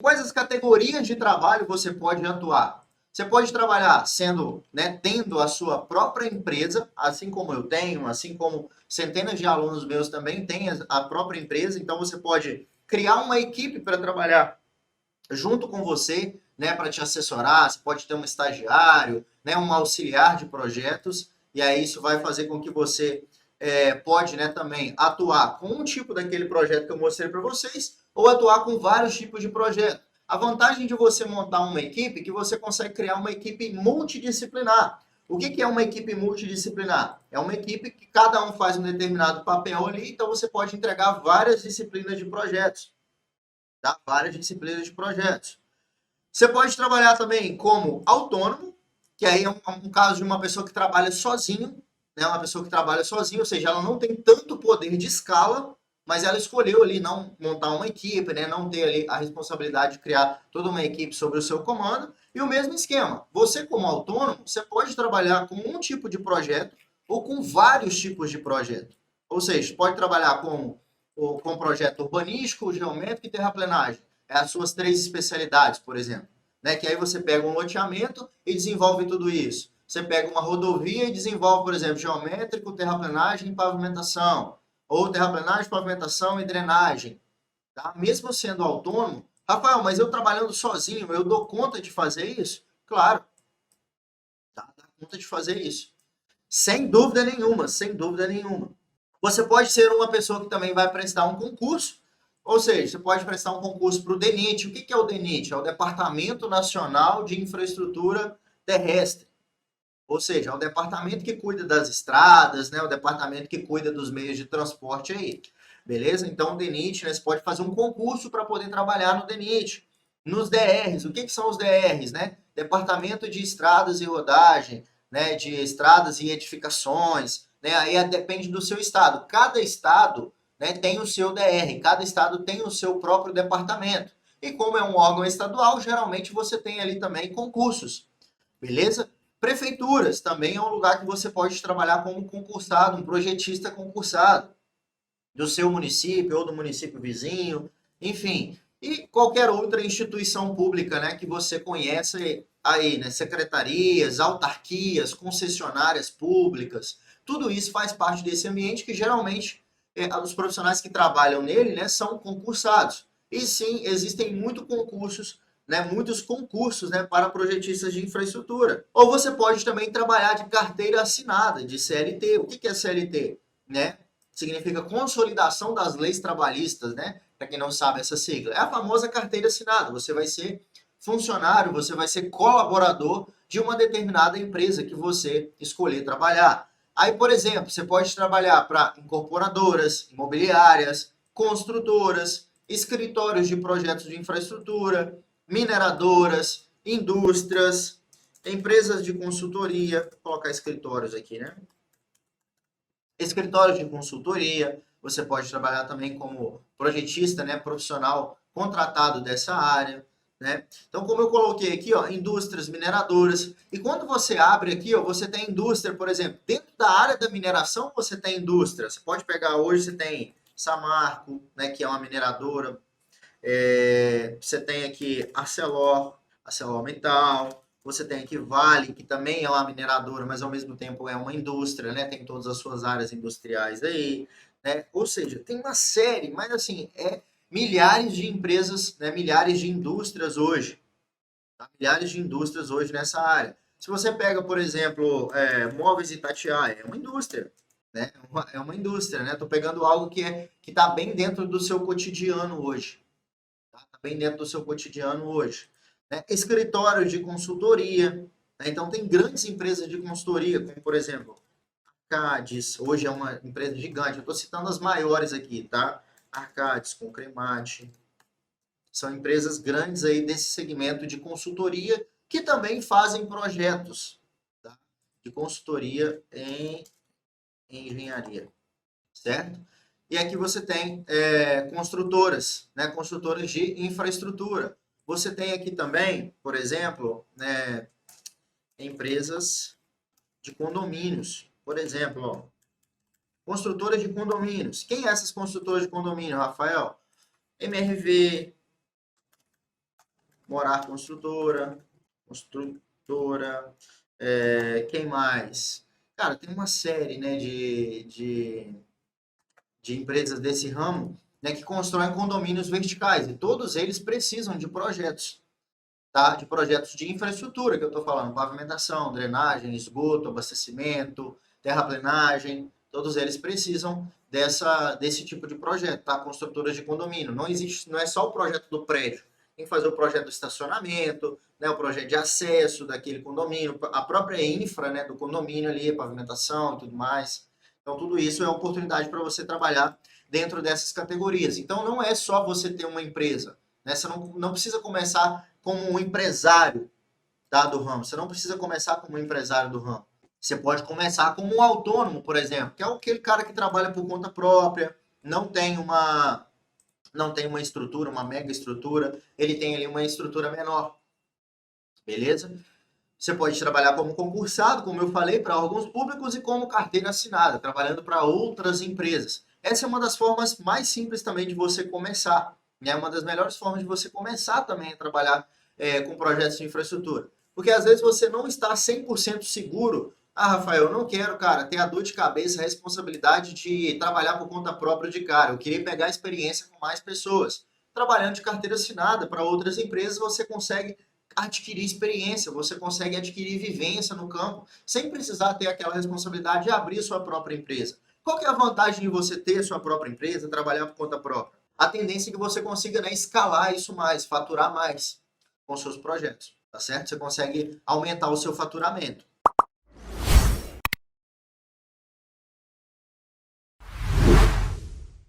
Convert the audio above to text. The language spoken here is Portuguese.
Quais as categorias de trabalho você pode atuar? Você pode trabalhar sendo, né, tendo a sua própria empresa, assim como eu tenho, assim como centenas de alunos meus também têm a própria empresa. Então você pode criar uma equipe para trabalhar junto com você, né, para te assessorar. Você pode ter um estagiário, né, um auxiliar de projetos, e aí isso vai fazer com que você pode, né, também atuar com um tipo daquele projeto que eu mostrei para vocês, ou atuar com vários tipos de projeto. A vantagem de você montar uma equipe é que você consegue criar uma equipe multidisciplinar. O que é uma equipe multidisciplinar? É uma equipe que cada um faz um determinado papel ali, então você pode entregar várias disciplinas de projetos, tá? Várias disciplinas de projetos. Você pode trabalhar também como autônomo, que aí é um caso de uma pessoa que trabalha sozinho, né? Uma pessoa que trabalha sozinha, ou seja, ela não tem tanto poder de escala, mas ela escolheu ali não montar uma equipe, né? Não ter ali a responsabilidade de criar toda uma equipe sobre o seu comando. E o mesmo esquema, você como autônomo, você pode trabalhar com um tipo de projeto ou com vários tipos de projeto. Ou seja, pode trabalhar com projeto urbanístico, geométrico e terraplenagem. É as suas três especialidades, por exemplo. Né? Que aí você pega um loteamento e desenvolve tudo isso. Você pega uma rodovia e desenvolve, por exemplo, geométrico, terraplenagem e pavimentação. Ou terraplenagem, pavimentação e drenagem. Tá? Mesmo sendo autônomo, Rafael, mas eu trabalhando sozinho, eu dou conta de fazer isso? Claro, tá? Dá conta de fazer isso. Sem dúvida nenhuma, sem dúvida nenhuma. Você pode ser uma pessoa que também vai prestar um concurso, ou seja, você pode prestar um concurso para o DENIT. O que é o DENIT? É o Departamento Nacional de Infraestrutura Terrestre. Ou seja, é o departamento que cuida das estradas, né? O departamento que cuida dos meios de transporte aí. Beleza? Então, o DENIT, né, você pode fazer um concurso para poder trabalhar no DENIT. Nos DRs, o que são os DRs, né? Departamento de Estradas e Rodagem, né? De Estradas e Edificações, né? Aí depende do seu estado. Cada estado, né, tem o seu DR, cada estado tem o seu próprio departamento. E como é um órgão estadual, geralmente você tem ali também concursos. Beleza? Prefeituras também é um lugar que você pode trabalhar como concursado, um projetista concursado do seu município ou do município vizinho, enfim. E qualquer outra instituição pública, né, que você conhece aí, né, secretarias, autarquias, concessionárias públicas, tudo isso faz parte desse ambiente que geralmente os profissionais que trabalham nele, né, são concursados. E sim, existem muitos concursos, né, para projetistas de infraestrutura. Ou você pode também trabalhar de carteira assinada, de CLT. O que é CLT? Né? Significa Consolidação das Leis Trabalhistas, né? Para quem não sabe essa sigla. É a famosa carteira assinada. Você vai ser funcionário, você vai ser colaborador de uma determinada empresa que você escolher trabalhar. Aí, por exemplo, você pode trabalhar para incorporadoras, imobiliárias, construtoras, escritórios de projetos de infraestrutura, mineradoras, indústrias, empresas de consultoria. Vou colocar escritórios aqui, né? Escritórios de consultoria, você pode trabalhar também como projetista, né, profissional contratado dessa área, né? Então, como eu coloquei aqui, ó, indústrias mineradoras. E quando você abre aqui, ó, você tem indústria, por exemplo, dentro da área da mineração, você tem indústria. Você pode pegar hoje, você tem Samarco, né, que é uma mineradora. Você tem aqui ArcelorMittal, você tem aqui Vale, que também é uma mineradora, mas ao mesmo tempo é uma indústria, né? Tem todas as suas áreas industriais aí, né? Ou seja, tem uma série, mas assim, milhares de empresas, né? Milhares de indústrias hoje, tá? Milhares de indústrias hoje nessa área. Se você pega, por exemplo, Móveis Itatiaia, é uma indústria, né? É uma indústria, né? Estou pegando algo que está bem dentro do seu cotidiano hoje. Tá bem dentro do seu cotidiano hoje. Né? Escritórios de consultoria. Né? Então, tem grandes empresas de consultoria, como, por exemplo, Arcades, hoje é uma empresa gigante. Eu estou citando as maiores aqui, tá? Arcades, Concremate. São empresas grandes aí desse segmento de consultoria que também fazem projetos, tá? De consultoria em engenharia, certo? E aqui você tem construtoras, né? Construtoras de infraestrutura. Você tem aqui também, por exemplo, né, empresas de condomínios. Por exemplo, ó, construtoras de condomínios. Quem é essas construtoras de condomínio, Rafael? MRV, Morar construtora, quem mais? Cara, tem uma série, né, de empresas desse ramo, né, que constroem condomínios verticais, e todos eles precisam de projetos, tá? De projetos de infraestrutura que eu estou falando, pavimentação, drenagem, esgoto, abastecimento, terraplenagem, todos eles precisam desse tipo de projeto, tá? Construtoras de condomínio. Não existe, não é só o projeto do prédio, tem que fazer o projeto do estacionamento, né, o projeto de acesso daquele condomínio, a própria infra, né, do condomínio ali, pavimentação e tudo mais. Então, tudo isso é oportunidade para você trabalhar dentro dessas categorias. Então, não é só você ter uma empresa, né? Você não precisa começar como um empresário, tá, do ramo. Você não precisa começar como um empresário do ramo. Você pode começar como um autônomo, por exemplo, que é aquele cara que trabalha por conta própria, não tem uma estrutura, uma mega estrutura, ele tem ali uma estrutura menor, beleza? Você pode trabalhar como concursado, como eu falei, para órgãos públicos e como carteira assinada, trabalhando para outras empresas. Essa é uma das formas mais simples também de você começar. É uma das melhores formas de você começar também a trabalhar com projetos de infraestrutura. Porque às vezes você não está 100% seguro. Ah, Rafael, eu não quero, cara, ter a dor de cabeça, a responsabilidade de trabalhar por conta própria de cara. Eu queria pegar experiência com mais pessoas. Trabalhando de carteira assinada para outras empresas, você consegue adquirir experiência, você consegue adquirir vivência no campo, sem precisar ter aquela responsabilidade de abrir sua própria empresa. Qual que é a vantagem de você ter sua própria empresa, trabalhar por conta própria? A tendência é que você consiga, né, escalar isso mais, faturar mais com seus projetos, tá certo? Você consegue aumentar o seu faturamento.